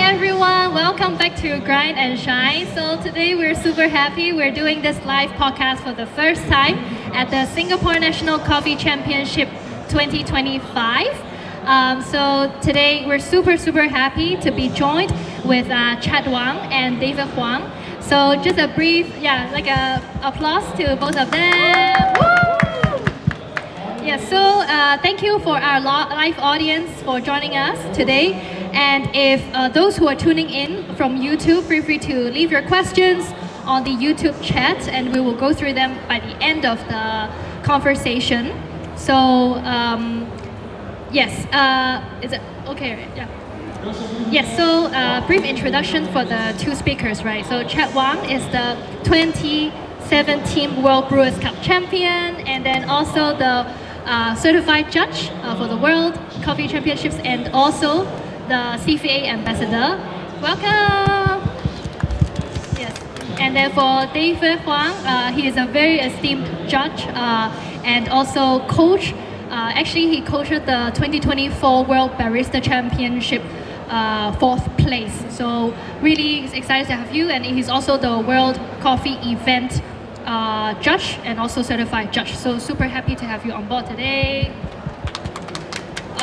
everyone, welcome back to Grind and Shine. So today we're super happy. We're doing this live podcast for the first time at the Singapore National Coffee Championship 2025. So today we're super happy to be joined with Chad Wang and David Huang. So just a brief, applause to both of them. Woo! Yeah, so thank you for our live audience for joining us today. And if those who are tuning in from YouTube, feel free to leave your questions on the YouTube chat and we will go through them by the end of the conversation. So, yes, is it okay? Yeah. Yes, so brief introduction for the two speakers, right? So Chad Wang is the 2017 World Brewers Cup champion and then also the certified judge for the World Coffee Championships and also the CFA ambassador. Welcome! Yes. And then for David Huang, he is a very esteemed judge and also coach. Actually, he coached the 2024 World Barista Championship 4th place. So really excited to have you. And he's also the World Coffee Event judge and also certified judge. So super happy to have you on board today.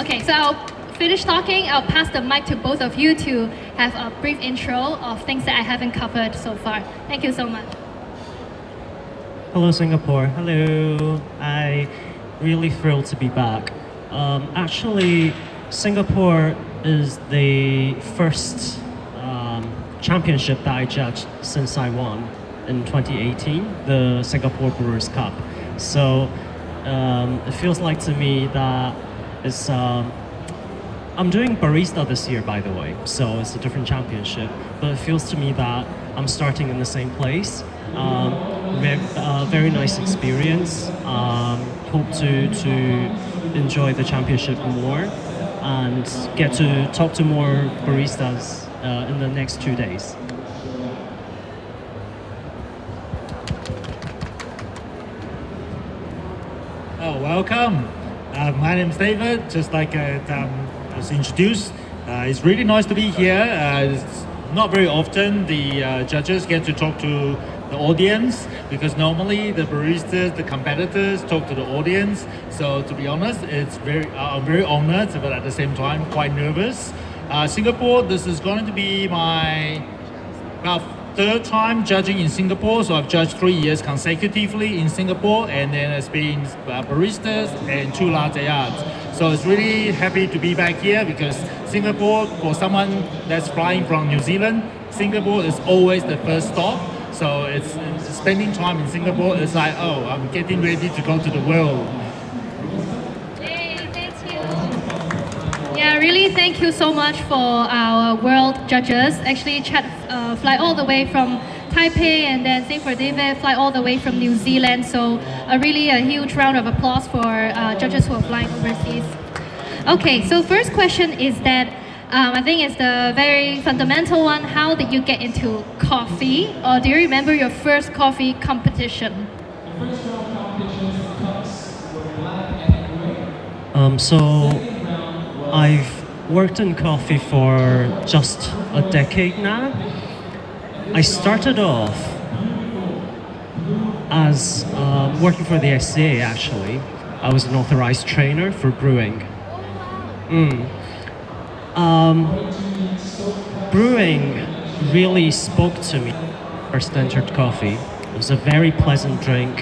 Okay, so I'll finish talking. I'll pass the mic to both of you to have a brief intro of things that I haven't covered so far. Thank you so much. Hello Singapore, hello. I really thrilled to be back. Actually, Singapore is the first championship that I judged since I won in 2018, the Singapore Brewers Cup. So it feels like to me that it's I'm doing barista this year, by the way, so it's a different championship, but it feels to me that I'm starting in the same place. Very nice experience. Hope to enjoy the championship more and get to talk to more baristas in the next 2 days. Oh, welcome. My name is David, just like was introduced. It's really nice to be here. It's not very often the judges get to talk to the audience because normally the baristas, the competitors talk to the audience. So to be honest, I'm very honored, but at the same time quite nervous. Singapore, this is going to be my about 3rd time judging in Singapore. So I've judged 3 years consecutively in Singapore, and then it's been baristas and 2 latte arts. So it's really happy to be back here because Singapore, for someone that's flying from New Zealand, Singapore is always the first stop. So it's spending time in Singapore. It's like, oh, I'm getting ready to go to the world. Yay, thank you. Yeah, really thank you so much for our world judges. Actually, Chad fly all the way from Taipei, and then same for David, fly all the way from New Zealand. So a huge round of applause for judges who are flying overseas. Okay, so first question is that I think it's the very fundamental one. How did you get into coffee? Or do you remember your first coffee competition? So I've worked in coffee for just a decade now. I started off as working for the SCA actually. I was an authorized trainer for brewing. Brewing really spoke to me. First entered coffee. It was a very pleasant drink,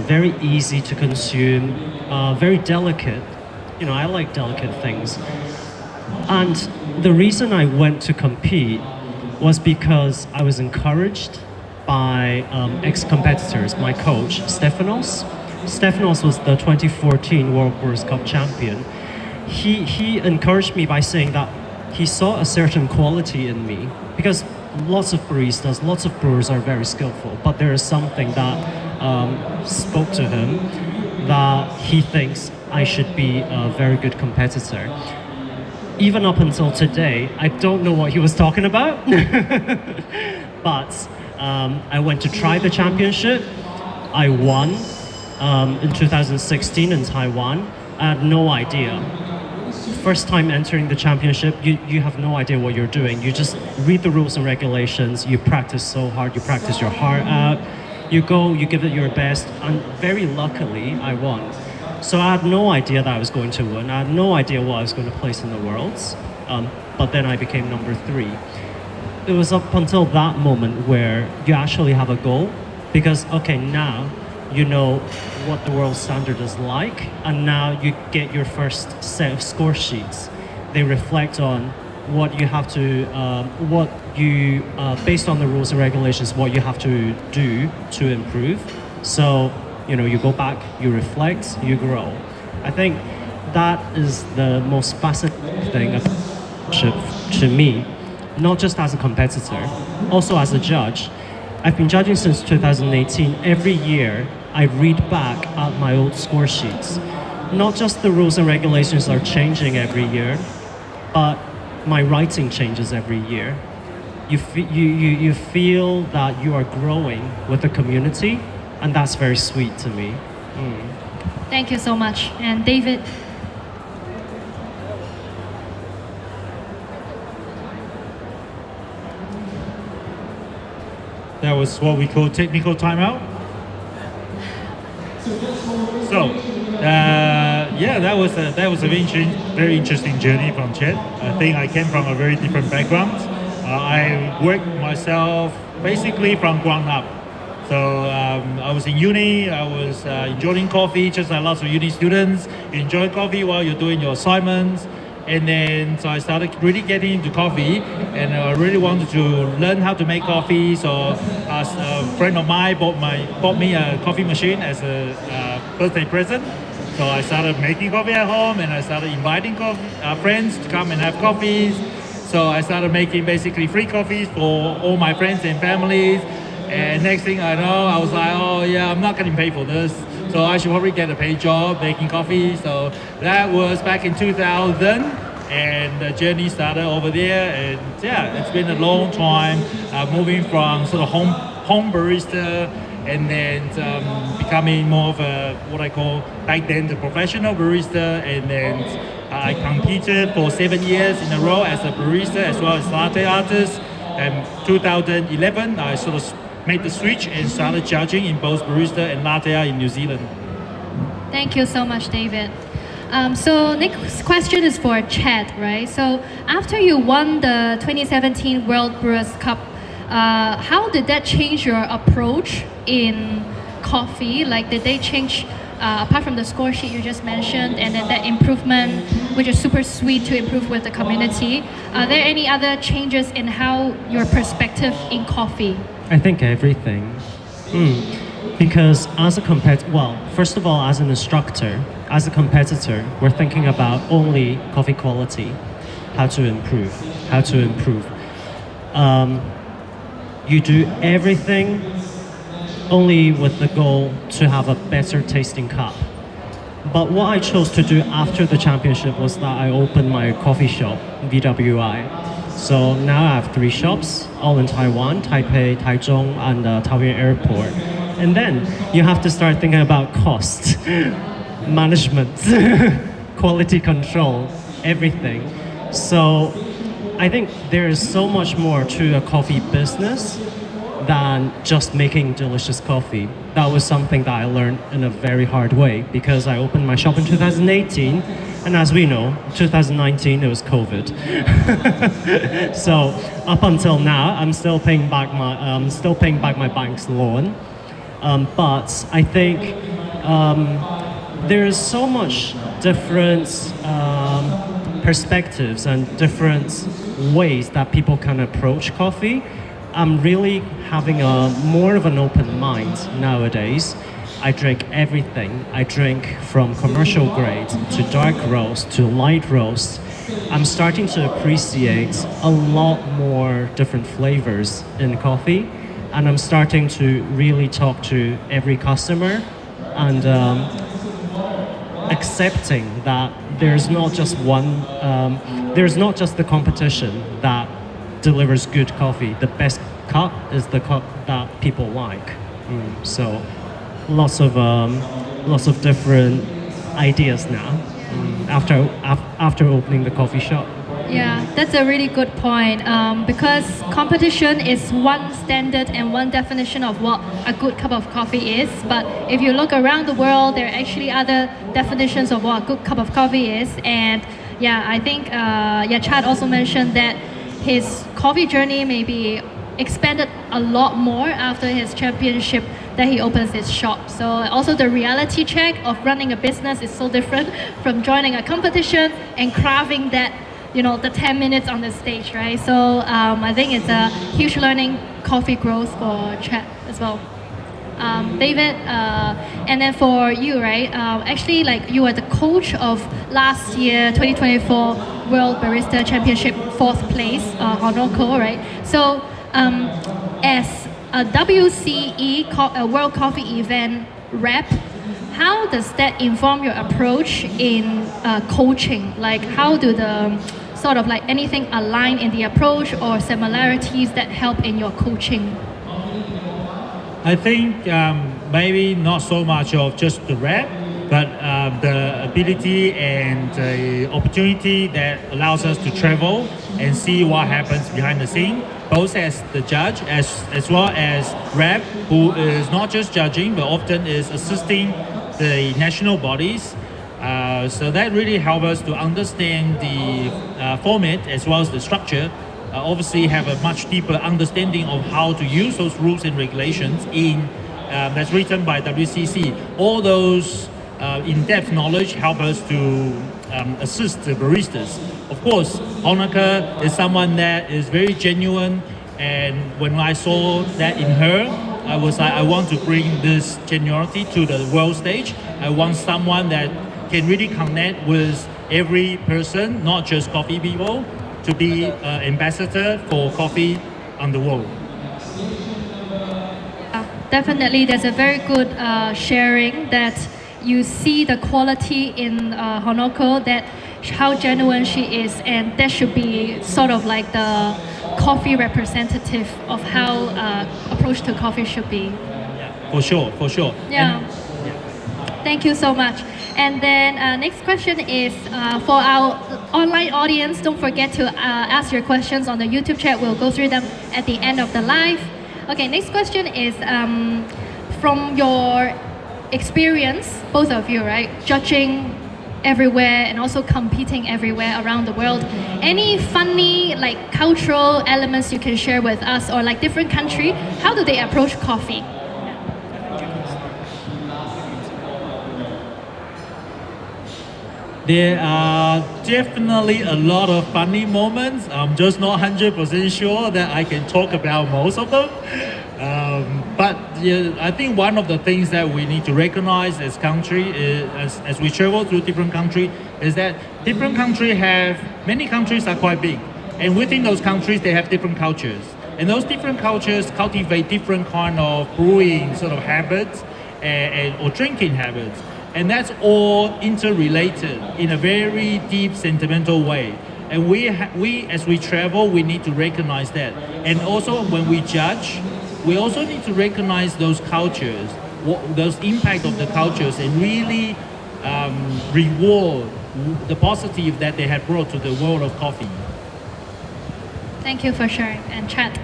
very easy to consume, very delicate. You know, I like delicate things. And the reason I went to compete was because I was encouraged by ex-competitors. My coach, Stefanos. Stefanos was the 2014 World Brewers Cup champion. He encouraged me by saying that he saw a certain quality in me because lots of baristas, lots of brewers are very skillful, but there is something that spoke to him that he thinks I should be a very good competitor. Even up until today, I don't know what he was talking about, but I went to try the championship. I won in 2016 in Taiwan. I had no idea first time entering the championship, you have no idea what you're doing. You just read the rules and regulations, you practice so hard, you practice your heart out, you go, you give it your best, and very luckily, I won. So I had no idea that I was going to win. I had no idea what I was going to place in the Worlds, but then I became number 3. It was up until that moment where you actually have a goal, because okay, now you know what the world standard is like, and now you get your first set of score sheets. They reflect on what you have to, based on the rules and regulations, what you have to do to improve. So, you go back, you reflect, you grow. I think that is the most fascinating thing about to me, not just as a competitor, also as a judge. I've been judging since 2018. Every year, I read back at my old score sheets. Not just the rules and regulations are changing every year, but my writing changes every year. You feel that you are growing with the community, and that's very sweet to me. Thank you so much. And David? That was what we call technical timeout. So, that was a very interesting journey from Chet. I think I came from a very different background. I worked myself basically from ground up. So I was in uni, I was enjoying coffee, just like lots of uni students. You enjoy coffee while you're doing your assignments. And then, so I started really getting into coffee, and I really wanted to learn how to make coffee. So as a friend of mine bought me a coffee machine as a birthday present. So I started making coffee at home, and I started inviting friends to come and have coffees. So I started making basically free coffees for all my friends and families. And next thing I know, I was like, oh yeah, I'm not getting paid for this. So I should probably get a paid job making coffee. So that was back in 2000, and the journey started over there. And yeah, it's been a long time, moving from sort of home barista, and then becoming more of a, what I call back then, the professional barista. And then I competed for 7 years in a row as a barista as well as latte artist. And 2011, I sort of made the switch and started judging in both barista and latte art in New Zealand. Thank you so much, David. So next question is for Chad, right? So after you won the 2017 World Brewers Cup, how did that change your approach in coffee? Like, did they change, apart from the score sheet you just mentioned, and then that improvement, which is super sweet to improve with the community, are there any other changes in how your perspective in coffee? I think everything. Because as a first of all, as an instructor, as a competitor, we're thinking about only coffee quality, how to improve. You do everything only with the goal to have a better tasting cup. But what I chose to do after the championship was that I opened my coffee shop, VWI. So now I have 3 shops, all in Taiwan, Taipei, Taichung, and Taoyuan Airport. And then you have to start thinking about cost, management, quality control, everything. So I think there is so much more to a coffee business than just making delicious coffee. That was something that I learned in a very hard way, because I opened my shop in 2018, and as we know, 2019 it was COVID. So up until now, I'm still paying back my bank's loan. But I think there is so much different perspectives and different ways that people can approach coffee. I'm really having more of an open mind nowadays. I drink everything. I drink from commercial grade to dark roast to light roast. I'm starting to appreciate a lot more different flavors in coffee, and I'm starting to really talk to every customer and accepting that there's not just the competition that delivers good coffee. The best cup is the cup that people like. So lots of different ideas now. after opening the coffee shop. Yeah, that's a really good point. Because competition is one standard and one definition of what a good cup of coffee is. But if you look around the world, there are actually other definitions of what a good cup of coffee is. And yeah, I think Chad also mentioned that his coffee journey may be expanded a lot more after his championship that he opens his shop. So also the reality check of running a business is so different from joining a competition and carving that, the 10 minutes on the stage, right? So I think it's a huge learning coffee growth for Chad as well. David, and then for you, right? Actually, like you were the coach of last year 2024 World Barista Championship 4th place, Honoko, right? So as a WCE World Coffee Event rep, how does that inform your approach in coaching? Like how do the sort of like anything align in the approach or similarities that help in your coaching? I think maybe not so much of just the rep, but the ability and the opportunity that allows us to travel and see what happens behind the scene, both as the judge as well as rep, who is not just judging but often is assisting the national bodies. So that really helps us to understand the format as well as the structure. Obviously have a much deeper understanding of how to use those rules and regulations that's written by WCC. All those in-depth knowledge help us to assist the baristas. Of course, Honoka is someone that is very genuine, and when I saw that in her, I was like, I want to bring this genuinity to the world stage. I want someone that can really connect with every person, not just coffee people, to be ambassador for coffee on the world. Definitely, there's a very good sharing that you see the quality in Honoko, that how genuine she is, and that should be sort of like the coffee representative of how approach to coffee should be. Yeah, for sure. Yeah. Thank you so much. And then next question is for our online audience, don't forget to ask your questions on the YouTube chat. We'll go through them at the end of the live. Okay, next question is from your experience, both of you, right? Judging everywhere and also competing everywhere around the world. Any funny like cultural elements you can share with us, or like different country, how do they approach coffee? There are definitely a lot of funny moments. I'm just not 100% sure that I can talk about most of them. But yeah, I think one of the things that we need to recognize as country, as we travel through different countries, is that many countries are quite big. And within those countries, they have different cultures. And those different cultures cultivate different kind of brewing sort of habits or drinking habits. And that's all interrelated in a very deep, sentimental way. And we as we travel, we need to recognize that. And also when we judge, we also need to recognize those cultures, those impact of the cultures, and really reward the positive that they have brought to the world of coffee. Thank you for sharing. And Chad.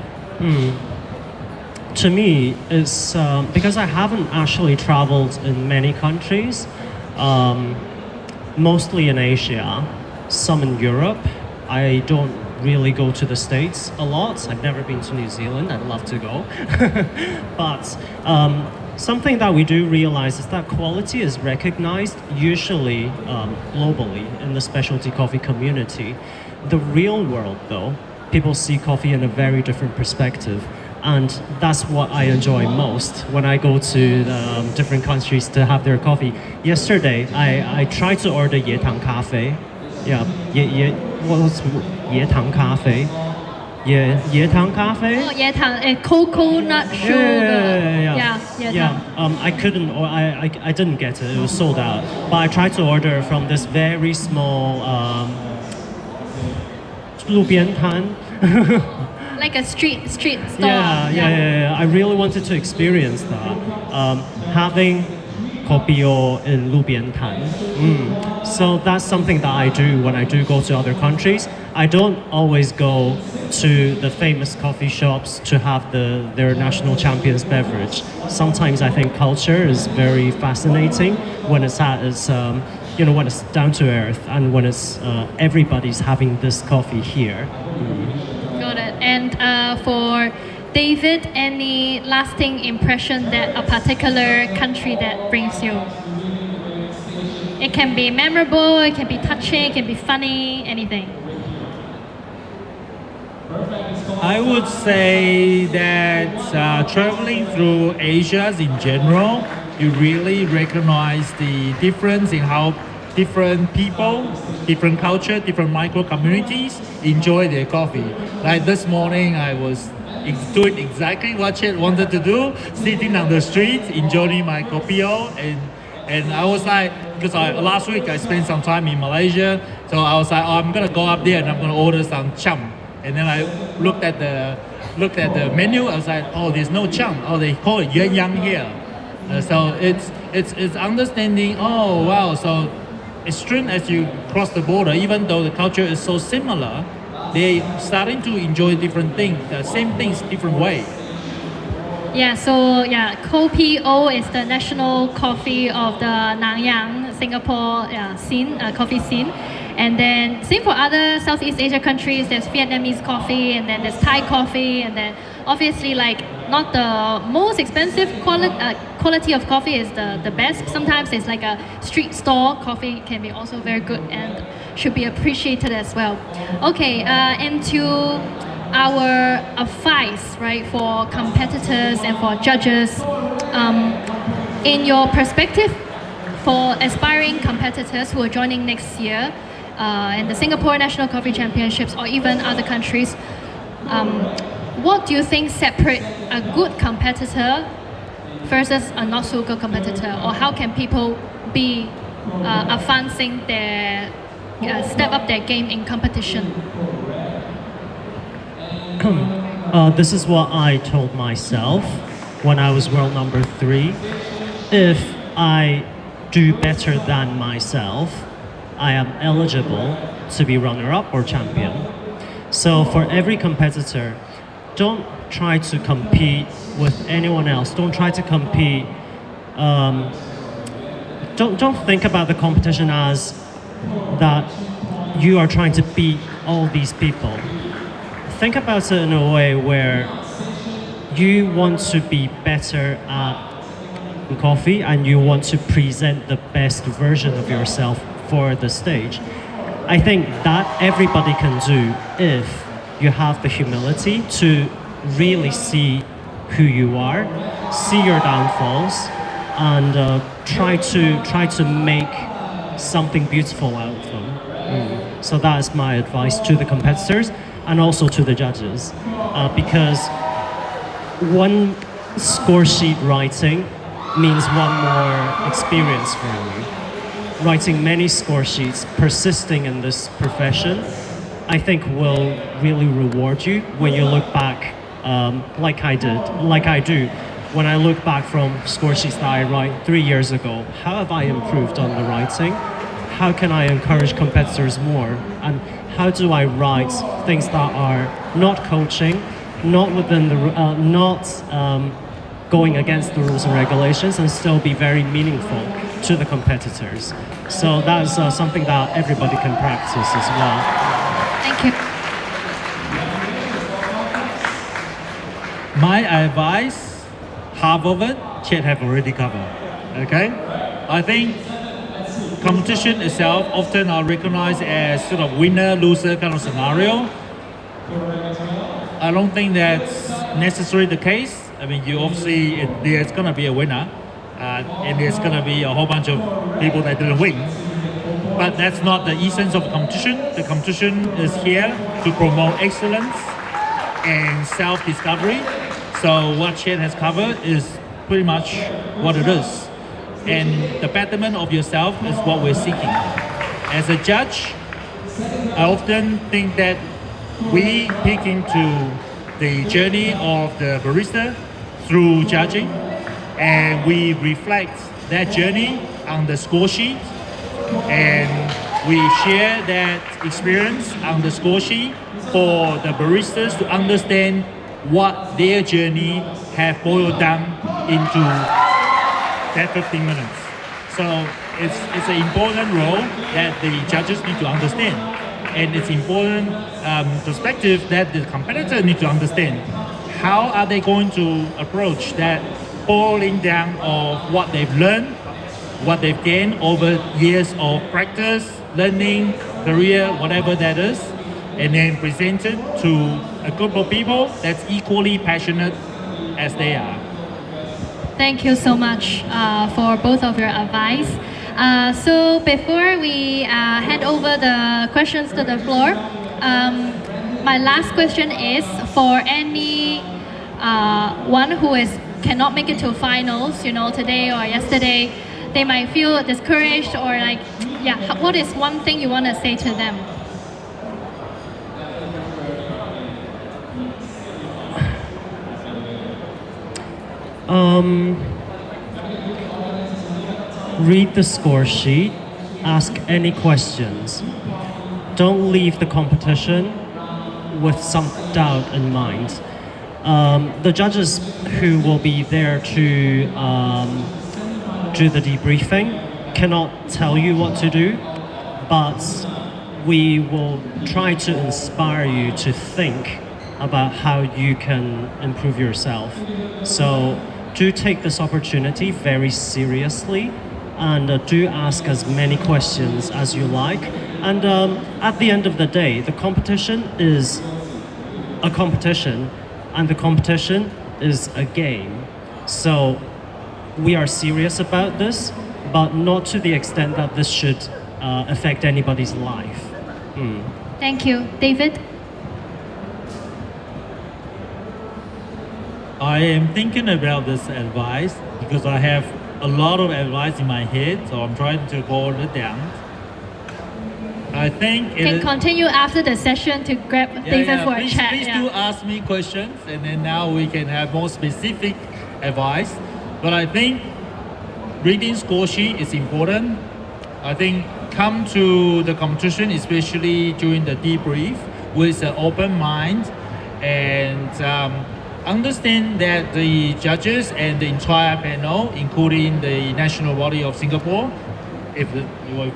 To me, it's because I haven't actually traveled in many countries, mostly in Asia, some in Europe. I don't really go to the States a lot. I've never been to New Zealand. I'd love to go. But something that we do realize is that quality is recognized usually globally in the specialty coffee community. The real world, though, people see coffee in a very different perspective. And that's what I enjoy most when I go to different countries to have their coffee. Yesterday, I tried to order 椰糖咖啡. Yeah, what was 椰糖咖啡?椰糖咖啡? Oh, 椰糖, coconut sugar. Yeah. I couldn't, or I didn't get it. It was sold out. But I tried to order from this very small 路边摊. Like a street store. Yeah. I really wanted to experience that. Having Kopio in Lubiantan. So that's something that I do when I do go to other countries. I don't always go to the famous coffee shops to have their national champions beverage. Sometimes I think culture is very fascinating when it's at its, when it's down to earth and when it's everybody's having this coffee here. Got it. And for David, any lasting impression that a particular country that brings you? It can be memorable, it can be touching, it can be funny, anything. I would say that traveling through Asia in general, you really recognize the difference in how different people, different culture, different micro communities enjoy their coffee. Like this morning, I was doing exactly what Chet wanted to do, sitting on the street, enjoying my kopio, and I was like, because last week I spent some time in Malaysia, so I was like, oh, I'm gonna go up there and I'm gonna order some cham. And then I looked at the menu. I was like, oh, there's no cham. Oh, they call it yin yang here. So it's understanding. Oh wow. So as soon as you cross the border, even though the culture is so similar, they starting to enjoy different things, the same things, different way. Yeah, so Kopi O is the national coffee of the Nanyang, Singapore scene, coffee scene. And then same for other Southeast Asia countries, there's Vietnamese coffee, and then there's Thai coffee, and then obviously like not the most expensive quality of coffee is the best. Sometimes it's like a street store coffee can be also very good and should be appreciated as well. Okay, into our advice, right, for competitors and for judges. In your perspective, for aspiring competitors who are joining next year in the Singapore National Coffee Championships or even other countries, what do you think separate a good competitor versus a not so good competitor, or how can people be advancing their step up their game in competition? This is what I told myself when I was world number 3. If I do better than myself, I am eligible to be runner-up or champion. So for every competitor, don't try to compete with anyone else. Don't try to compete. Don't think about the competition as that you are trying to beat all these people. Think about it in a way where you want to be better at coffee and you want to present the best version of yourself for the stage. I think that everybody can do if you have the humility to really see who you are, see your downfalls, and try to make something beautiful out of them. So that is my advice to the competitors and also to the judges, because one score sheet writing means one more experience for you. Writing many score sheets, persisting in this profession, I think will really reward you when you look back, like I do. When I look back from score sheets that I write 3 years ago, how have I improved on the writing? How can I encourage competitors more? And how do I write things that are not coaching, not within the, going against the rules and regulations, and still be very meaningful to the competitors? So that's something that everybody can practice as well. Thank you. My advice, half of it, Chet have already covered. Okay, I think competition itself often are recognized as sort of winner-loser kind of scenario. I don't think that's necessarily the case. I mean, you obviously there's gonna be a winner, and there's gonna be a whole bunch of people that didn't win. But that's not the essence of competition. The competition is here to promote excellence and self-discovery. So what Chen has covered is pretty much what it is. And the betterment of yourself is what we're seeking. As a judge, I often think that we peek into the journey of the barista through judging, and we reflect that journey on the score sheet, and we share that experience on the score sheet for the baristas to understand what their journey have boiled down into that 15 minutes. So it's an important role that the judges need to understand, and it's important perspective that the competitor need to understand. How are they going to approach that boiling down of what they've learned, what they've gained over years of practice, learning, career, whatever that is, and then present it to a group of people that's equally passionate as they are. Thank you so much for both of your advice. So before we hand over the questions to the floor, my last question is for any one who cannot make it to finals, today or yesterday, they might feel discouraged or what is one thing you want to say to them? Read the score sheet, ask any questions. Don't leave the competition with some doubt in mind. The judges who will be there to do the debriefing cannot tell you what to do, but we will try to inspire you to think about how you can improve yourself. So do take this opportunity very seriously, and do ask as many questions as you like. And at the end of the day, the competition is a competition, and the competition is a game. So we are serious about this, but not to the extent that this should affect anybody's life. Thank you. David? I am thinking about this advice because I have a lot of advice in my head, so I'm trying to boil it down. I think Can continue after the session to grab David for a chat. Please do ask me questions, and then now we can have more specific advice. But I think reading score sheet is important. I think come to the competition, especially during the debrief, with an open mind, and understand that the judges and the entire panel, including the national body of Singapore, if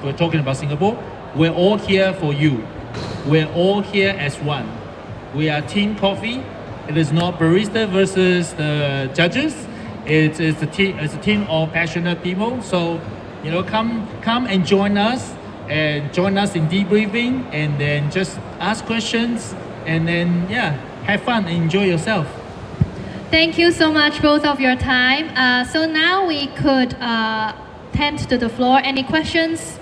we're talking about Singapore, we're all here for you. We're all here as one. We are Team Coffee. It is not barista versus the judges. It's a team of passionate people. So, come and join us, and join us in debriefing, and then just ask questions, and then have fun and enjoy yourself. Thank you so much, both of your time. So now we could tend to the floor. Any questions?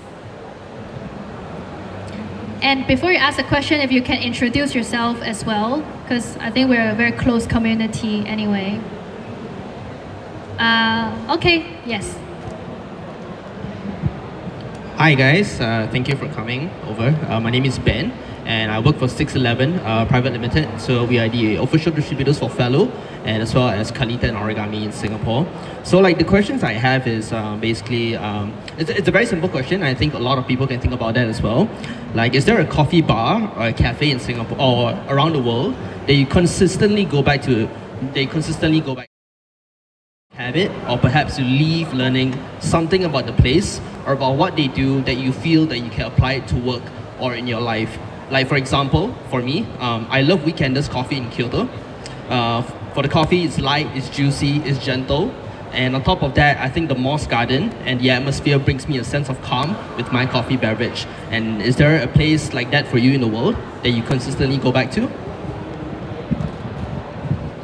And before you ask a question, if you can introduce yourself as well, because I think we're a very close community anyway. Okay, yes. Hi guys, thank you for coming over. My name is Ben, and I work for 611 Private Limited. So we are the official distributors for Fellow, and as well as Kalita and Origami in Singapore. So the questions I have is basically, it's a very simple question. I think a lot of people can think about that as well. Is there a coffee bar or a cafe in Singapore or around the world that you consistently go back to, habit, or perhaps you leave learning something about the place or about what they do that you feel that you can apply it to work or in your life? For example, for me, I love Weekenders coffee in Kyoto. For the coffee, it's light, it's juicy, it's gentle. And on top of that, I think the moss garden and the atmosphere brings me a sense of calm with my coffee beverage. And is there a place like that for you in the world that you consistently go back to?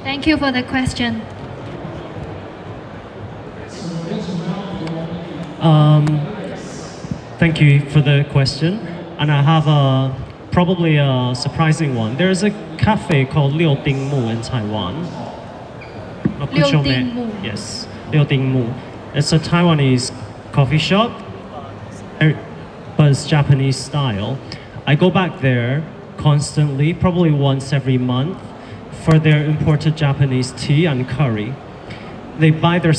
Thank you for the question. Thank you for the question, and I have probably a surprising one. There's a cafe called Liu Ding Mu in Taiwan. Liu Ding Mu. Yes, Liu Ding Mu. It's a Taiwanese coffee shop, but it's Japanese style. I go back there constantly, probably once every month, for their imported Japanese tea and curry. They buy their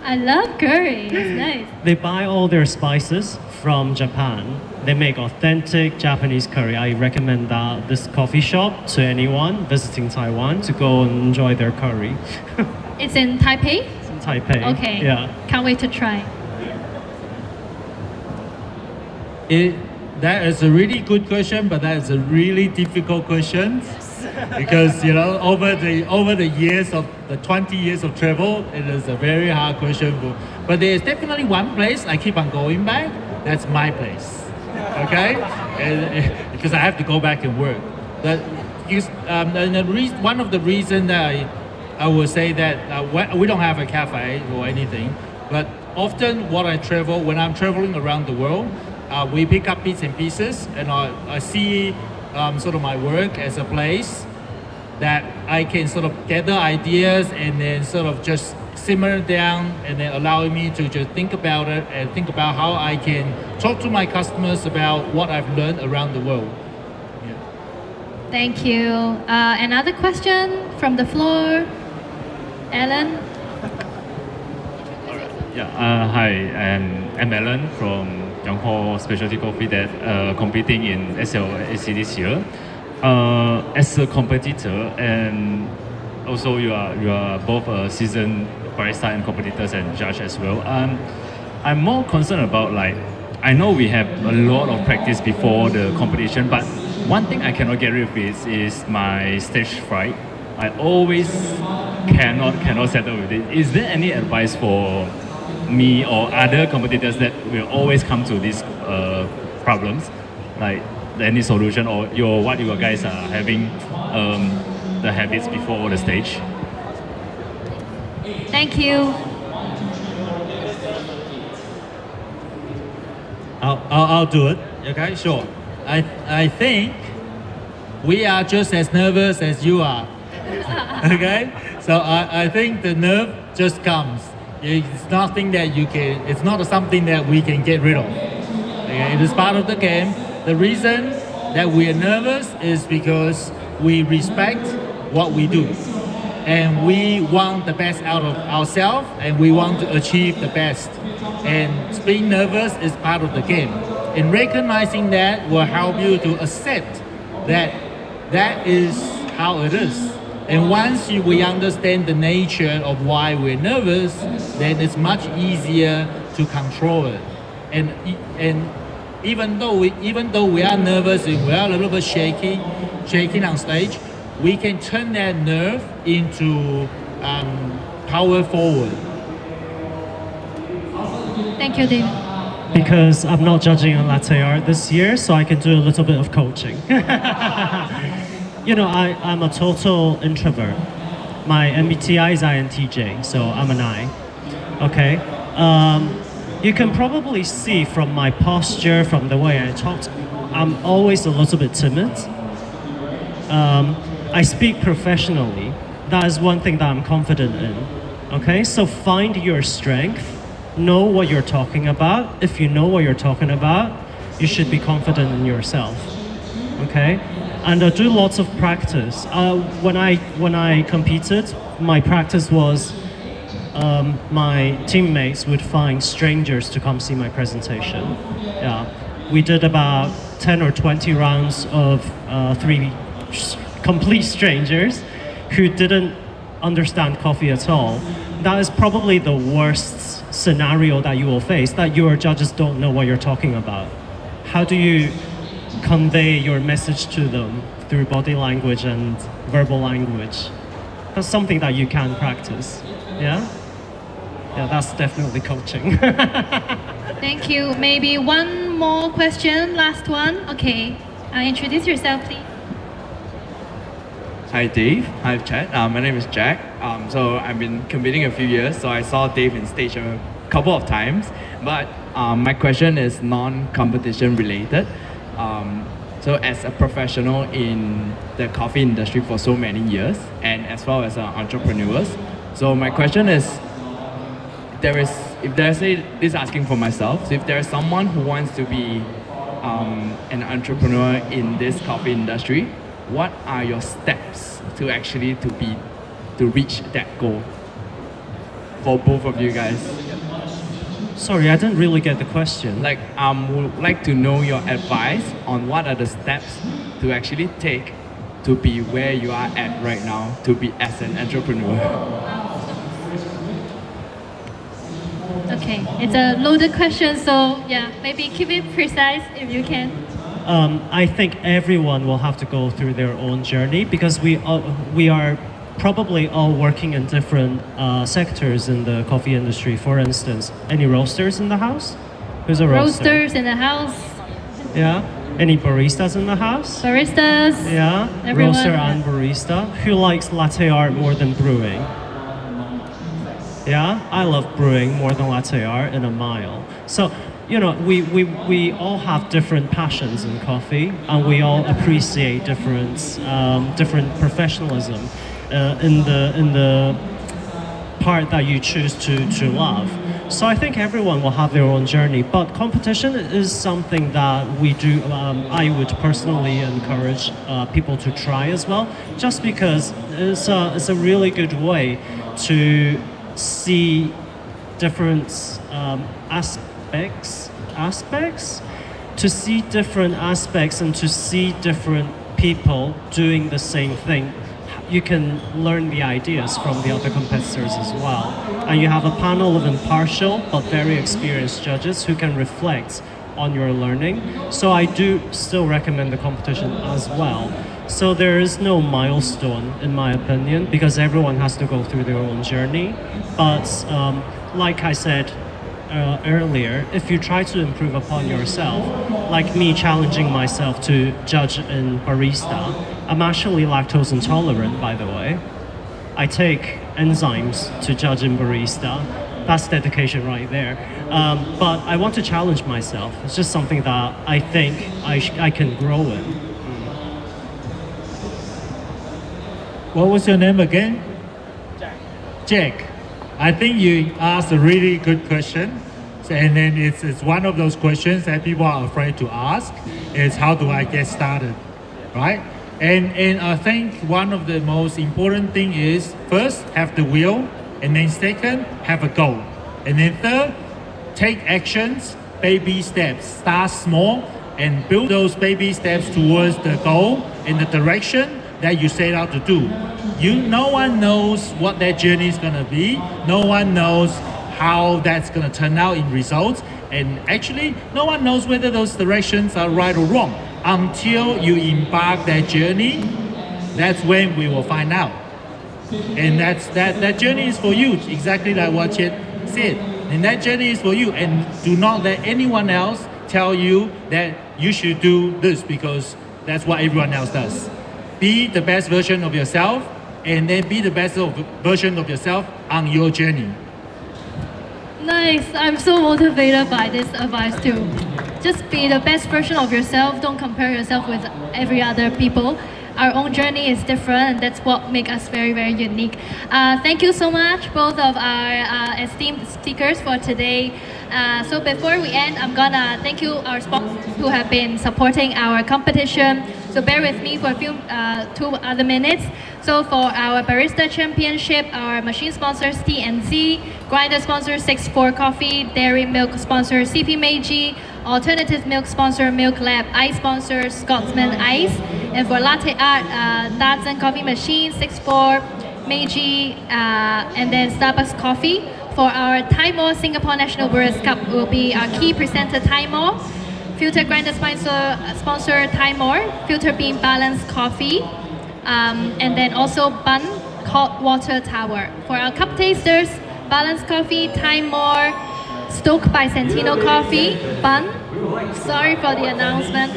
I love curry. It's nice. They buy all their spices from Japan. They make authentic Japanese curry. I recommend that this coffee shop to anyone visiting Taiwan to go and enjoy their curry. It's in Taipei? It's in Taipei. Okay. Yeah. Can't wait to try. That is a really good question, but that is a really difficult question because over the years of the 20 years of travel, it is a very hard question. But there is definitely one place I keep on going back. That's my place, okay? Because I have to go back and work. One of the reasons that I would say that we don't have a cafe or anything, but often when I'm traveling around the world, we pick up bits and pieces, and I see sort of my work as a place that I can sort of gather ideas and then sort of just simmer down and then allowing me to just think about it and think about how I can talk to my customers about what I've learned around the world. Yeah. Thank you. Another question from the floor. Alan? Hi, I'm Alan from Yangho Specialty Coffee that competing in SLAC this year. As a competitor, and also you are both a seasoned barista and competitors and judge as well. I'm more concerned about I know we have a lot of practice before the competition, but one thing I cannot get rid of is my stage fright. I always cannot settle with it. Is there any advice for me or other competitors that will always come to these problems, like any solution or what you guys are having the habits before the stage? Thank you. I'll do it. Okay, sure. I think we are just as nervous as you are. Okay, so I think the nerve just comes. It's nothing that it's not something that we can get rid of. Okay? It is part of the game. The reason that we are nervous is because we respect what we do. And we want the best out of ourselves and we want to achieve the best. And being nervous is part of the game. And recognizing that will help you to accept that is how it is. And once we understand the nature of why we're nervous, then it's much easier to control it. And even though we are nervous and we are a little bit shaking on stage, we can turn that nerve into power forward. Thank you, David. Because I'm not judging on latte art this year, so I can do a little bit of coaching. I'm a total introvert. My MBTI is INTJ, so I'm an I. Okay? You can probably see from my posture, from the way I talk, I'm always a little bit timid. I speak professionally. That is one thing that I'm confident in. Okay? So find your strength. Know what you're talking about. If you know what you're talking about, you should be confident in yourself. Okay? And do lots of practice. When I competed, my practice was my teammates would find strangers to come see my presentation. Yeah, we did about 10 or 20 rounds of 3 complete strangers who didn't understand coffee at all. That is probably the worst scenario that you will face, that your judges don't know what you're talking about. How do you convey your message to them through body language and verbal language? That's something that you can practice. Yeah, that's definitely coaching. Thank you. Maybe one more question, last one. Okay, introduce yourself, please. Hi Dave, hi Chad. My name is Jack. So I've been competing a few years, so I saw Dave in stage a couple of times. But my question is non-competition related. So as a professional in the coffee industry for so many years, and as well as entrepreneurs, so my question is, this is asking for myself, so if there is someone who wants to be an entrepreneur in this coffee industry, what are your steps to actually to reach that goal? for both of you guys. Sorry, I didn't really get the question. Like, would like to know your advice on what are the steps to actually take to be where you are at right now, to be as an entrepreneur. Okay, it's a loaded question, so yeah, maybe keep it precise if you can. I think everyone will have to go through their own journey because we are probably all working in different sectors in the coffee industry. For instance, any roasters in the house? Who's a roaster? Roasters in the house, Yeah. Any baristas in the house? baristas. Yeah. Everyone. Roaster and barista. Who likes latte art more than brewing? Yeah, I love brewing more than latte art in a mile. So, you know, we all have different passions in coffee, and we all appreciate different professionalism in the part that you choose to love. So I think everyone will have their own journey, but competition is something that we do. I would personally encourage people to try as well, just because it's a really good way to see different aspects, to see different aspects and to see different people doing the same thing. You can learn the ideas from the other competitors as well. And you have a panel of impartial but very experienced judges who can reflect on your learning. So I do still recommend the competition as well. So there is no milestone, in my opinion, because everyone has to go through their own journey. But like I said earlier, if you try to improve upon yourself, like me challenging myself to judge in barista, I'm actually lactose intolerant, by the way. I take enzymes to judge in barista. That's dedication right there. But I want to challenge myself. It's just something that I think I can grow in. What was your name again? Jack. I think you asked a really good question. And then it's one of those questions that people are afraid to ask is how do I get started, right? And I think one of the most important thing is first have the will, and then second have a goal, and then third take actions, baby steps, start small and build those baby steps towards the goal in the direction that you set out to do. No one knows what that journey is gonna be. No one knows how that's gonna turn out in results. And actually, no one knows whether those directions are right or wrong. Until you embark that journey, that's when we will find out. And that journey is for you, exactly like what Chet said. And that journey is for you. And do not let anyone else tell you that you should do this because that's what everyone else does. Be the best version of yourself, and then be the best version of yourself on your journey. Nice. I'm so motivated by this advice too. Just be the best version of yourself. Don't compare yourself with every other people. Our own journey is different, and that's what makes us very, very unique. Thank you so much, both of our esteemed speakers for today. So before we end, I'm gonna thank you, our sponsors who have been supporting our competition. So bear with me for a few 2 other minutes. So for our Barista Championship, our machine sponsors TNZ, grinder sponsor 64 Coffee, dairy milk sponsor CP Meiji, alternative milk sponsor Milk Lab, ice sponsor Scotsman Ice, and for latte art, Datsun Coffee Machine 64 Meiji, and then Starbucks Coffee. For our Timor Singapore National Brewers Cup will be our key presenter Timor, filter grinder sponsor Timor, filter bean balanced coffee, and then also Bun Hot Water Tower. For our cup tasters, balanced coffee, Timor, Stoke by Santino Coffee, Bun. Sorry for the announcement.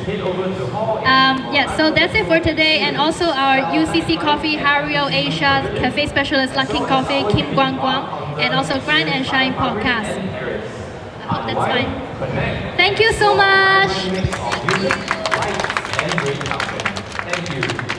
Yeah, so that's it for today. And also our UCC Coffee, Hario Asia, Cafe Specialist Lucky Coffee, Kim Guang Guang, and also Grind and Shine Podcast. I hope that's fine. Thank you so much. Thank you.